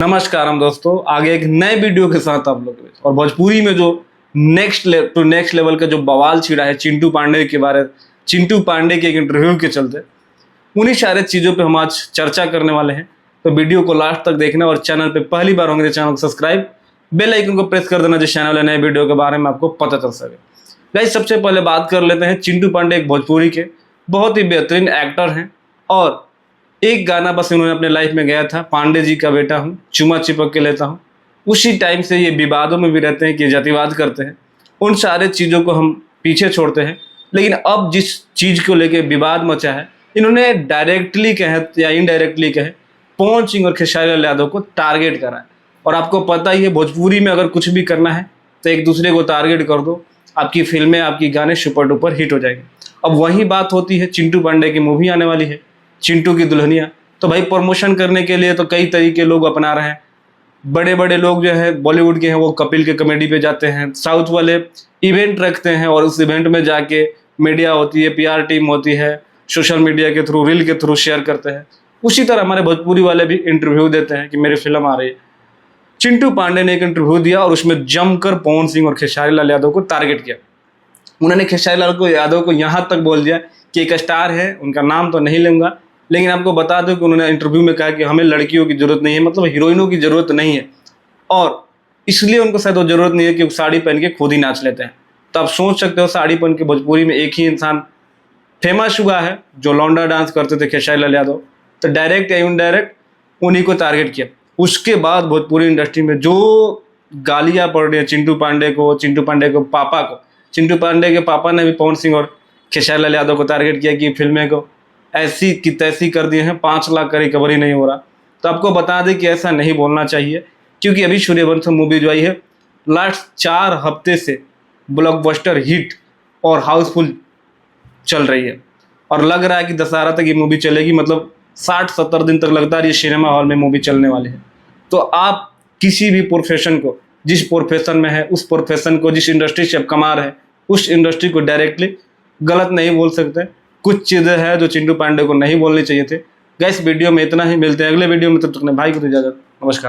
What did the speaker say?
नमस्कार हम दोस्तों, आगे एक नए वीडियो के साथ आप लोग और भोजपुरी में जो नेक्स्ट लेवल का जो बवाल छिड़ा है चिंटू पांडे के बारे, चिंटू पांडे के एक इंटरव्यू के चलते उन्हीं सारे चीज़ों पे हम आज चर्चा करने वाले हैं। तो वीडियो को लास्ट तक देखना और चैनल पे पहली बार होंगे तो चैनल को सब्सक्राइब, बेल आइकन को प्रेस कर देना जिससे आने वाले नए वीडियो के बारे में आपको पता चल सके। गाइस, सबसे पहले बात कर लेते हैं चिंटू पांडे एक भोजपुरी के बहुत ही बेहतरीन एक्टर हैं और एक गाना बस इन्होंने अपने लाइफ में गाया था, पांडे जी का बेटा हूँ, चुमा चिपक के लेता हूँ। उसी टाइम से ये विवादों में भी रहते हैं कि जातिवाद करते हैं। उन सारे चीज़ों को हम पीछे छोड़ते हैं, लेकिन अब जिस चीज़ को लेके विवाद मचा है, इन्होंने डायरेक्टली कहे या इनडायरेक्टली कहे पवन सिंह और खेसारी लाल यादव को टारगेट करा है। और आपको पता ही है भोजपुरी में अगर कुछ भी करना है तो एक दूसरे को टारगेट कर दो, आपकी फिल्में, आपकी गाने सुपर डुपर हिट हो जाएंगे। अब वही बात होती है, चिंटू पांडे की मूवी आने वाली है चिंटू की दुल्हनिया। तो भाई प्रमोशन करने के लिए तो कई तरीके लोग अपना रहे हैं। बड़े बड़े लोग जो है बॉलीवुड के हैं वो कपिल के कॉमेडी पे जाते हैं, साउथ वाले इवेंट रखते हैं और उस इवेंट में जाके मीडिया होती है, पीआर टीम होती है, सोशल मीडिया के थ्रू, रील के थ्रू शेयर करते हैं। उसी तरह हमारे भोजपुरी वाले भी इंटरव्यू देते हैं कि मेरी फिल्म आ रही है। चिंटू पांडे ने एक इंटरव्यू दिया और उसमें जमकर पवन सिंह और खेसारी लाल यादव को टारगेट किया। उन्होंने खेसारी लाल यादव को यहाँ तक बोल दिया कि एक स्टार है, उनका नाम तो नहीं लूँगा, लेकिन आपको बता दूं कि उन्होंने इंटरव्यू में कहा कि हमें लड़कियों की ज़रूरत नहीं है, मतलब हीरोइनों की ज़रूरत नहीं है, और इसलिए उनको शायद वो ज़रूरत नहीं है कि वो साड़ी पहन के खुद ही नाच लेते हैं। तो आप सोच सकते हो, साड़ी पहन के भोजपुरी में एक ही इंसान फेमस हुआ है जो लौंडा डांस करते थे, खेसारी लाल यादव। तो डायरेक्ट या इनडायरेक्ट उन्हीं को टारगेट किया। उसके बाद भोजपुरी इंडस्ट्री में जो गालियाँ पड़ रही है चिंटू पांडे को, चिंटू पांडे के पापा को, चिंटू पांडे के पापा ने भी पवन सिंह और खेसारी लाल यादव को टारगेट किया कि फिल्में को ऐसी की तैसी कर दिए हैं, 5 लाख का रिकवरी नहीं हो रहा। तो आपको बता दें कि ऐसा नहीं बोलना चाहिए, क्योंकि अभी सूर्यवंशम मूवी जो आई है लास्ट 4 हफ्ते से ब्लॉकबस्टर हिट और हाउसफुल चल रही है और लग रहा है कि दशहरा तक ये मूवी चलेगी, मतलब 60-70 दिन तक लगता है ये सिनेमा हॉल में मूवी चलने वाली है। तो आप किसी भी प्रोफेशन को, जिस प्रोफेशन में है उस प्रोफेशन को, जिस इंडस्ट्री से आप कमा रहे हैं उस इंडस्ट्री को डायरेक्टली गलत नहीं बोल सकते। कुछ चीज़ें हैं जो चिंटू पांडे को नहीं बोलनी चाहिए थे। गाइस, वीडियो में इतना ही, मिलते हैं अगले वीडियो में, तब तक भाई को इजाज़त। नमस्कार।